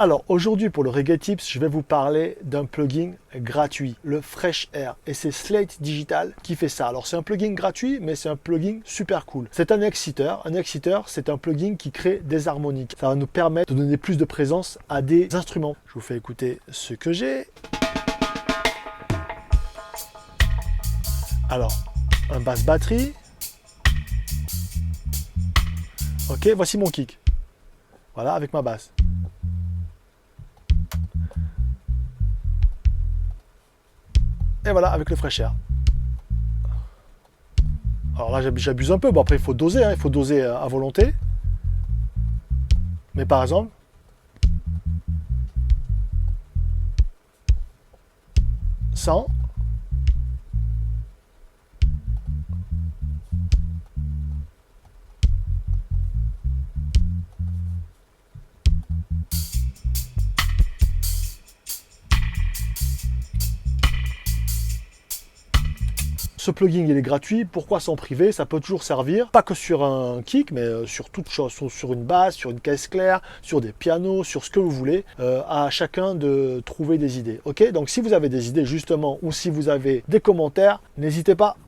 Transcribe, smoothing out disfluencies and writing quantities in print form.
Alors aujourd'hui pour le Reggae Tips, je vais vous parler d'un plugin gratuit, le Fresh Air. Et c'est Slate Digital qui fait ça. Alors c'est un plugin gratuit, mais c'est un plugin super cool. C'est un exciter. Un exciter, c'est un plugin qui crée des harmoniques. Ça va nous permettre de donner plus de présence à des instruments. Je vous fais écouter ce que j'ai. Alors, un basse batterie. Ok, voici mon kick. Voilà, avec ma basse. Et voilà, avec le Fresh Air. Alors là, j'abuse un peu. Bon, après, il faut doser, hein, il faut doser à volonté. Mais par exemple, sans. Ce plugin il est gratuit, pourquoi s'en priver? Ça peut toujours servir, pas que sur un kick, mais sur toute chose, sur une basse, sur une caisse claire, sur des pianos, sur ce que vous voulez, à chacun de trouver des idées. Ok, donc si vous avez des idées justement, ou si vous avez des commentaires, n'hésitez pas.